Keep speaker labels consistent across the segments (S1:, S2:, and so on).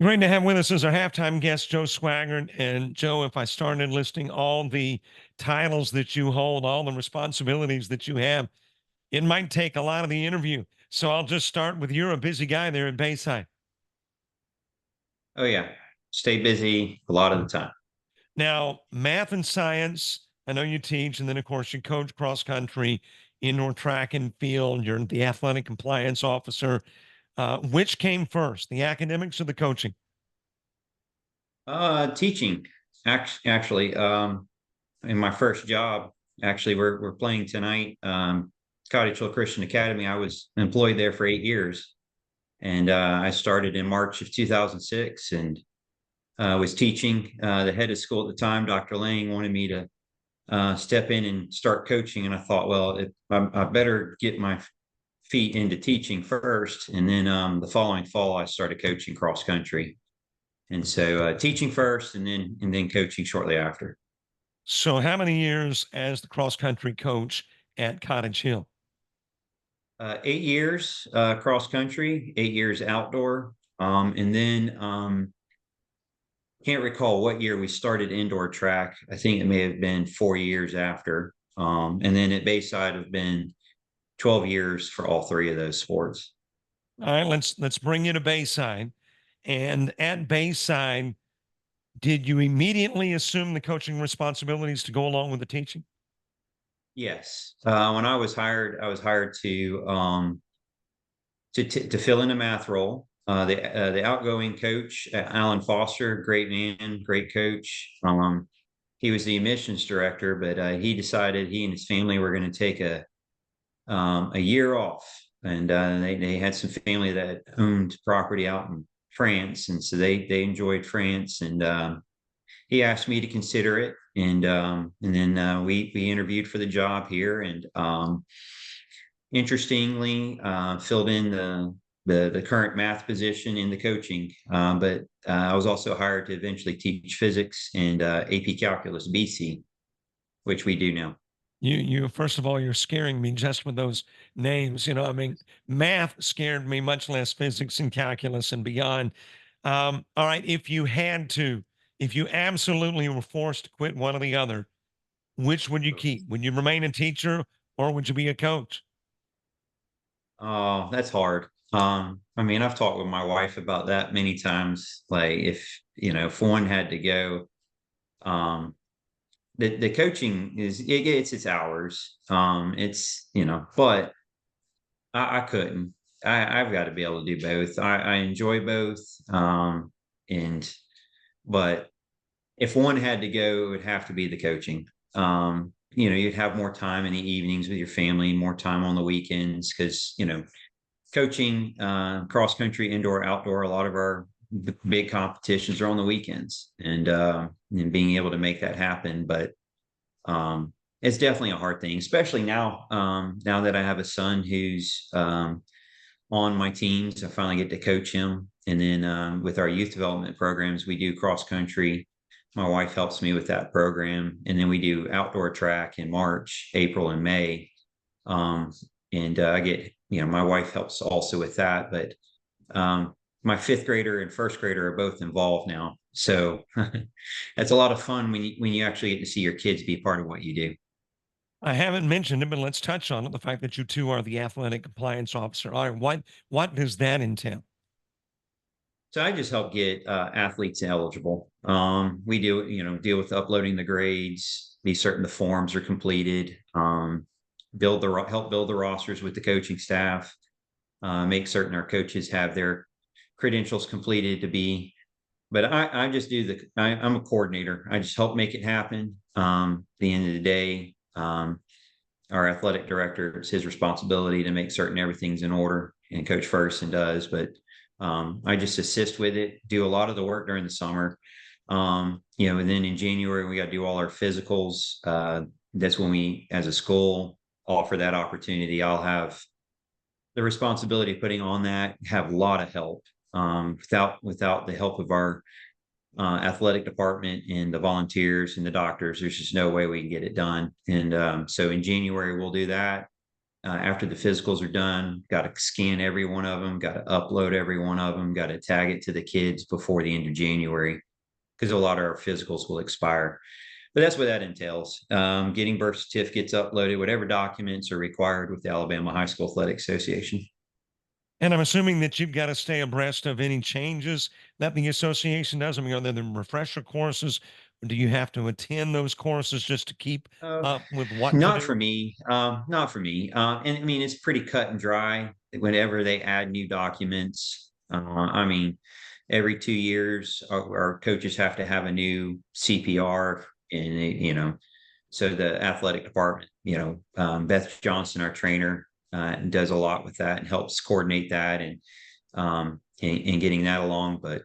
S1: Great to have with us as our halftime guest, Joe Swagart. And Joe, if I started listing all the titles that you hold, all the responsibilities that you have, it might take a lot of the interview. So I'll just start with you're a busy guy there at Bayside.
S2: Oh yeah, stay busy a lot of the time.
S1: Now, math and science, I know you teach, and then of course you coach cross country, indoor track and field. You're the athletic compliance officer. Which came first, the academics or the coaching?
S2: Teaching actually, in my first job, actually, we're playing tonight. Cottage Hill Christian Academy. I was employed there for 8 years, and I started in March of 2006, and was teaching. The head of school at the time, Dr. Lang, wanted me to step in and start coaching, and I thought, well, I better get my feet into teaching first, and then the following fall, I started coaching cross country. And so teaching first and then coaching shortly after.
S1: So, how many years as the cross country coach at Cottage Hill?
S2: 8 years cross country, 8 years outdoor. And then can't recall what year we started indoor track. I think it may have been 4 years after. And then at Bayside have been 12 years for all three of those sports.
S1: All right, let's bring you to Bayside. And at Bayside, did you immediately assume the coaching responsibilities to go along with the teaching?
S2: Yes. When I was hired to fill in a math role. The outgoing coach, Alan Foster, great man, great coach. He was the admissions director, but he decided he and his family were going to take a year off, and they had some family that owned property out in France, and so they enjoyed France, and he asked me to consider it, and then we interviewed for the job here, and interestingly, filled in the current math position in the coaching. But I was also hired to eventually teach physics and AP Calculus BC, which we do now.
S1: You first of all, you're scaring me just with those names. I mean, math scared me, much less physics and calculus and beyond. All right, if you absolutely were forced to quit one or the other, which would you keep? Would you remain a teacher or would you be a coach?
S2: Oh, that's hard. I mean, I've talked with my wife about that many times. Like, if one had to go, um, the coaching it's its hours. But I couldn't. I've got to be able to do both. I enjoy both. And but if one had to go, it would have to be the coaching. You'd have more time in the evenings with your family, more time on the weekends, because coaching cross country, indoor, outdoor, a lot of our big competitions are on the weekends, and being able to make that happen. But it's definitely a hard thing, especially now. Now that I have a son who's on my teams, I finally get to coach him. And then with our youth development programs, we do cross country. My wife helps me with that program, and then we do outdoor track in March, April, and May. Um, and I get, my wife helps also with that. But my fifth grader and first grader are both involved now, so that's a lot of fun when you actually get to see your kids be part of what you do.
S1: I haven't mentioned it, but let's touch on it. The fact that you two are the athletic compliance officer. All right, what does that entail?
S2: So I just help get athletes eligible. We do, deal with uploading the grades, be certain the forms are completed, help build the rosters with the coaching staff, make certain our coaches have their credentials completed to be. But I just I'm a coordinator. I just help make it happen. At the end of the day, our athletic director, it's his responsibility to make certain everything's in order, and Coach Ferguson does. But I just assist with it, do a lot of the work during the summer. And then in January, we got to do all our physicals. That's when we, as a school, offer that opportunity. I'll have the responsibility of putting on that, have a lot of help. Without the help of our athletic department and the volunteers and the doctors, there's just no way we can get it done. And so in January, we'll do that. after the physicals are done, got to scan every one of them, got to upload every one of them, got to tag it to the kids before the end of January because a lot of our physicals will expire. But that's what that entails. Getting birth certificates uploaded, whatever documents are required with the Alabama High School Athletic Association.
S1: And I'm assuming that you've got to stay abreast of any changes that the association does. I mean, are there the refresher courses? Or do you have to attend those courses just to keep
S2: Uh,
S1: up with what to
S2: Not for
S1: do?
S2: me. Not for me. And I mean, it's pretty cut and dry. Whenever they add new documents, I mean, every 2 years, our coaches have to have a new CPR, and so the athletic department, Beth Johnson, our trainer, does a lot with that and helps coordinate that and getting that along. But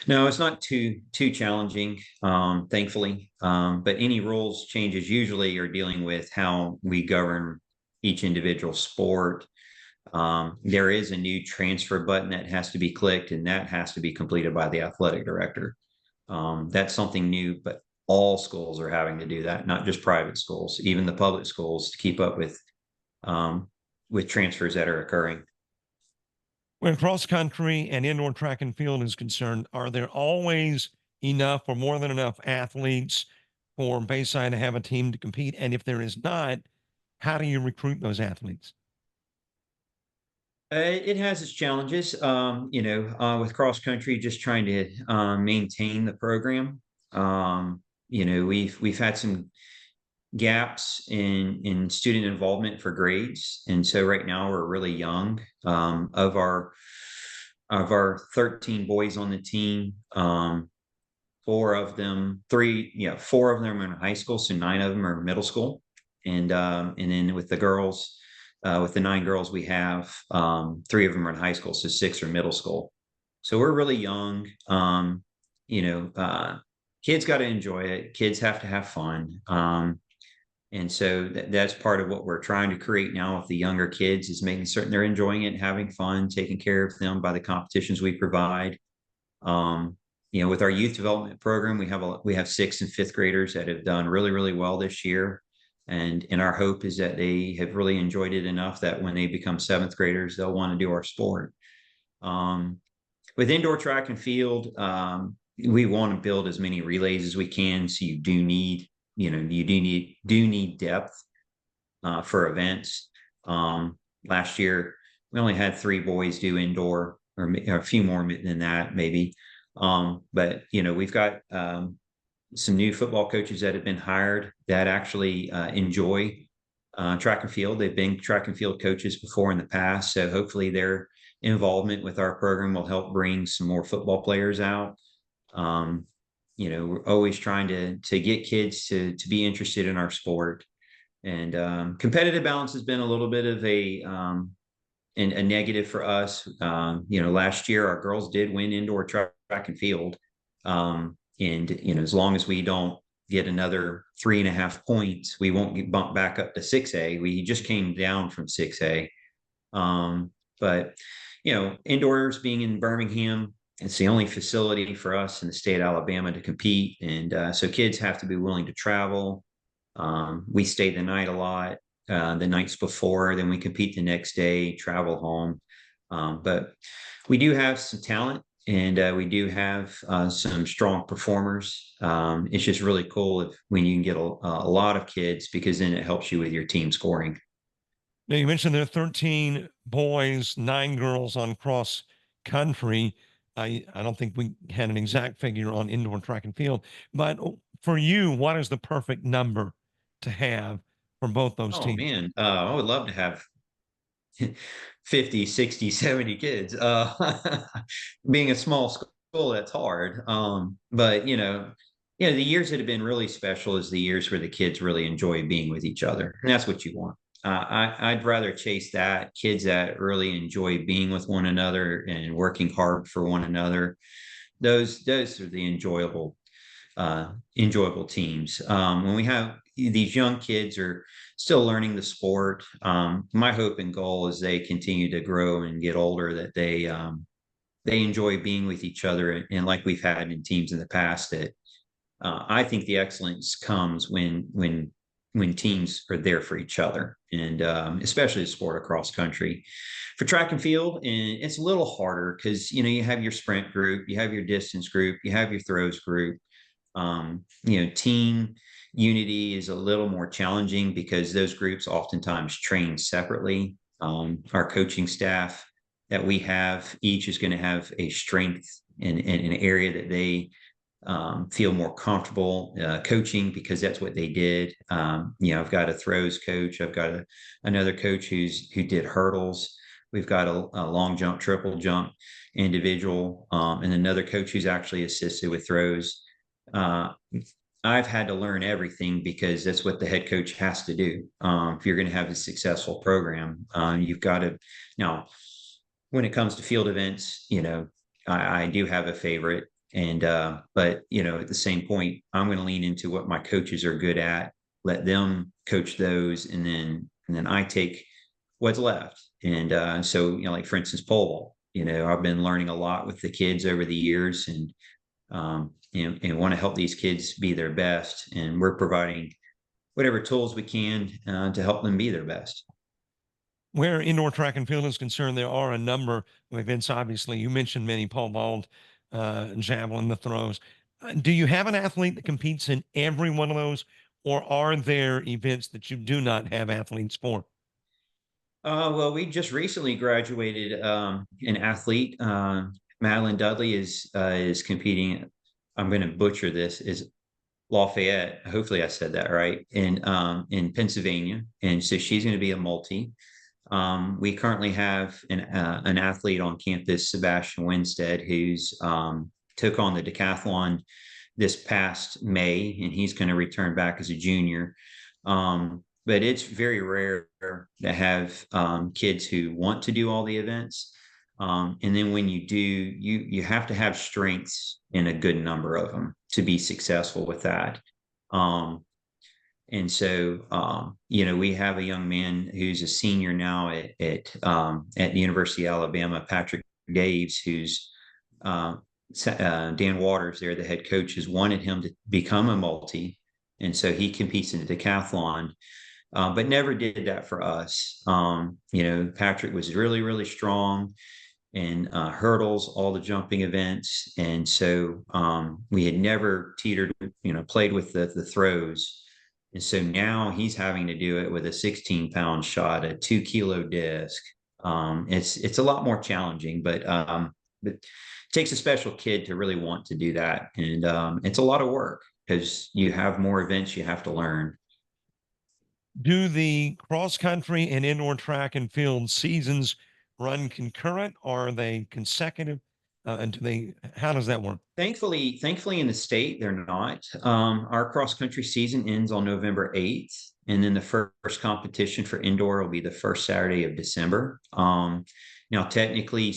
S2: no, it's not too challenging, thankfully. But any rules changes usually are dealing with how we govern each individual sport. There is a new transfer button that has to be clicked, and that has to be completed by the athletic director. That's something new, but all schools are having to do that, not just private schools, even the public schools, to keep up with transfers that are occurring.
S1: When cross country and indoor track and field is concerned, are there always enough or more than enough athletes for Bayside to have a team to compete? And if there is not, how do you recruit those athletes?
S2: It has its challenges, with cross country, just trying to maintain the program. We've had some gaps in student involvement for grades, and so right now we're really young. Of our 13 boys on the team, four of them, four of them are in high school, so 9 of them are middle school, and then with the girls. With the 9 girls we have, 3 of them are in high school, so 6 are middle school. So we're really young. You know, uh, Kids got to enjoy it. Kids have to have fun. And so that's part of what we're trying to create now with the younger kids, is making certain they're enjoying it, having fun, taking care of them by the competitions we provide. Um, with our youth development program, we have 6th and 5th graders that have done really, really well this year. And our hope is that they have really enjoyed it enough that when they become 7th graders, they'll want to do our sport. Um, with indoor track and field, we want to build as many relays as we can. So you do need depth for events. Last year, we only had 3 boys do indoor, or a few more than that, maybe. But we've got some new football coaches that have been hired that actually enjoy track and field. They've been track and field coaches before in the past, so hopefully their involvement with our program will help bring some more football players out. Um, we're always trying to get kids to be interested in our sport, and competitive balance has been a little bit of a negative for us. Last year our girls did win indoor track and field. And as long as we don't get another 3.5 points, we won't get bumped back up to 6A. We just came down from 6A. But indoors, being in Birmingham, it's the only facility for us in the state of Alabama to compete, and so kids have to be willing to travel. We stay the night a lot, the nights before, then we compete the next day, travel home. But we do have some talent, and we do have some strong performers. It's just really cool when you can get a lot of kids, because then it helps you with your team scoring.
S1: Now, you mentioned there are 13 boys, 9 girls on cross country. I don't think we had an exact figure on indoor track and field, but for you, what is the perfect number to have for both those
S2: Oh
S1: teams?
S2: man, I would love to have 50, 60, 70 kids. Being a small school, that's hard. But the years that have been really special is the years where the kids really enjoy being with each other. And that's what you want. I'd rather chase that, kids that really enjoy being with one another and working hard for one another. Those are the enjoyable teams. When we have these young kids are still learning the sport, my hope and goal is they continue to grow and get older, that they enjoy being with each other, and like we've had in teams in the past, that I think the excellence comes when teams are there for each other. and especially the sport of cross country. For track and field, and it's a little harder because you have your sprint group, you have your distance group, you have your throws group. Team unity is a little more challenging because those groups oftentimes train separately. Our coaching staff that we have each is going to have a strength in an area that they feel more comfortable coaching because that's what they did. I've got a throws coach. I've got another coach who did hurdles. We've got a long jump, triple jump individual, and another coach who's actually assisted with throws. I've had to learn everything because that's what the head coach has to do. If you're going to have a successful program, you've got to. Now, when it comes to field events, I do have a favorite, and but at the same point, I'm going to lean into what my coaches are good at, let them coach those, and then I take what's left. And so, like for instance, pole vault. I've been learning a lot with the kids over the years, and want to help these kids be their best. And we're providing whatever tools we can to help them be their best.
S1: Where indoor track and field is concerned, there are a number of events. Obviously, you mentioned many pole vault, javelin, the throws. Do you have an athlete that competes in every one of those, or are there events that you do not have athletes for?
S2: Well, we just recently graduated an athlete. Madeline Dudley is competing. I'm going to butcher this. Is Lafayette? Hopefully, I said that right. In Pennsylvania, and so she's going to be a multi. We currently have an athlete on campus, Sebastian Winstead, who's took on the decathlon this past May, and he's going to return back as a junior. But it's very rare to have kids who want to do all the events. And then when you do, you have to have strengths in a good number of them to be successful with that. And so, we have a young man who's a senior now at the University of Alabama, Patrick Daves, who's Dan Waters there, the head coach, has wanted him to become a multi. And so he competes in the decathlon, but never did that for us. Patrick was really, really strong in hurdles, all the jumping events. And so we had never played with the throws. And so now he's having to do it with a 16-pound shot, a 2-kilo disc. It's a lot more challenging, but it takes a special kid to really want to do that. And it's a lot of work because you have more events you have to learn.
S1: Do the cross country and indoor track and field seasons run concurrent? Or are they consecutive? And how does that work?
S2: Thankfully in the state, they're not. Our cross country season ends on November 8th. And then the first competition for indoor will be the first Saturday of December. Now, technically,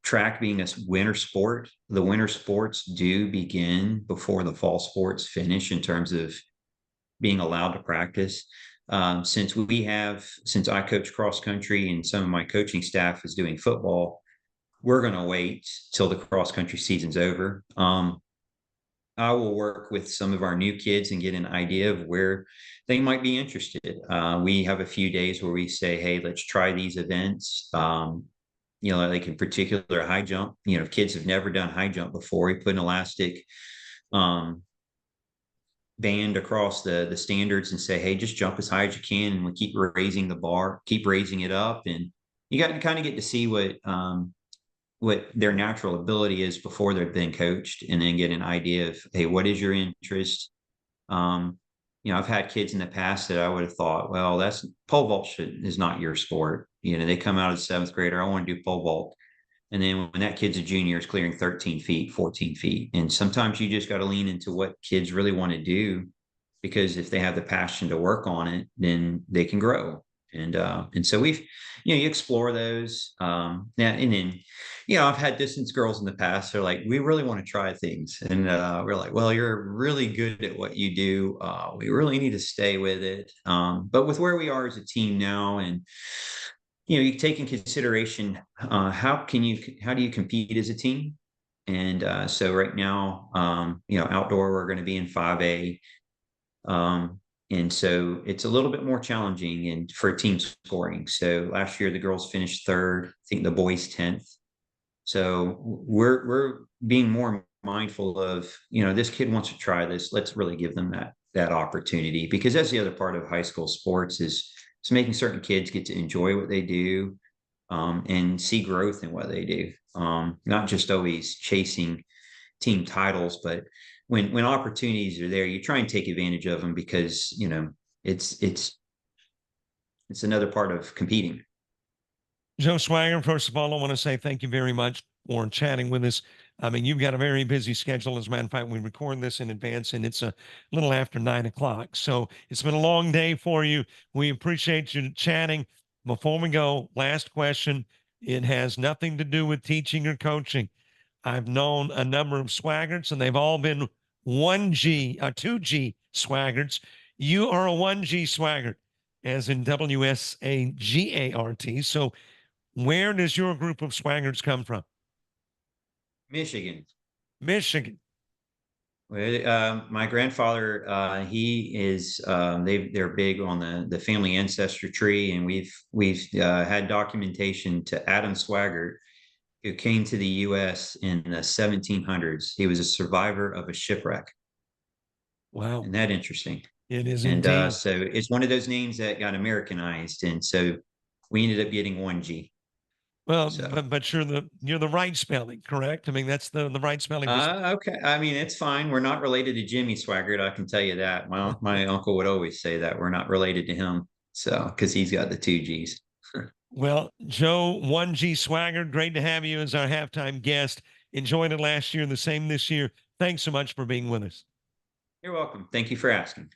S2: track being a winter sport, the winter sports do begin before the fall sports finish in terms of being allowed to practice. Since I coach cross country and some of my coaching staff is doing football, we're going to wait till the cross country season's over. I will work with some of our new kids and get an idea of where they might be interested. We have a few days where we say, hey, let's try these events. Like in particular high jump, kids have never done high jump before. We put an elastic band across the standards and say, hey, just jump as high as you can. And we keep raising the bar, keep raising it up. And you got to kind of get to see what their natural ability is before they've been coached, and then get an idea of, hey, what is your interest? I've had kids in the past that I would have thought, well, that's pole vault is not your sport. They come out as a 7th grader, I want to do pole vault. And then when that kid's a junior, it's clearing 13 feet, 14 feet. And sometimes you just got to lean into what kids really want to do, because if they have the passion to work on it, then they can grow. And so you explore those. And then, I've had distance girls in the past. They're like, we really want to try things. And we're like, well, you're really good at what you do. We really need to stay with it. But with where we are as a team now, and, you take in consideration, how do you compete as a team? And so right now, outdoor, we're going to be in 5A. And so it's a little bit more challenging and for team scoring. So last year the girls finished third, I think the boys 10th. So we're being more mindful of, this kid wants to try this. Let's really give them that opportunity, because that's the other part of high school sports is making certain kids get to enjoy what they do, and see growth in what they do. Not just always chasing team titles, but when opportunities are there, you try and take advantage of them, because it's it's another part of competing.
S1: Joe Swagart, first of all, I want to say thank you very much for chatting with us. I mean, you've got a very busy schedule. As a matter of fact, we record this in advance and it's a little after 9 o'clock. So it's been a long day for you. We appreciate you chatting. Before we go, last question. It has nothing to do with teaching or coaching. I've known a number of Swaggarts and they've all been 1G, 2G Swaggarts. You are a 1G Swaggart, as in WSAGART. So where does your group of Swaggarts come from?
S2: Michigan.
S1: Michigan.
S2: Well, my grandfather, he is, they're big on the family ancestry tree, and we've had documentation to Adam Swaggart, who came to the U.S. in the 1700s. He was a survivor of a shipwreck.
S1: Wow.
S2: Isn't that interesting?
S1: It is
S2: And
S1: indeed.
S2: so it's one of those names that got Americanized, and so we ended up getting 1G.
S1: Well,
S2: So
S1: but you're the right spelling, correct? I mean, that's the right spelling for.
S2: okay. I mean, it's fine. We're not related to Jimmy Swaggart. I can tell you that. My uncle would always say that we're not related to him. So, because he's got the 2Gs.
S1: Well, Joe, 1G Swagart, great to have you as our halftime guest. Enjoyed it last year, the same this year. Thanks so much for being with us.
S2: You're welcome. Thank you for asking.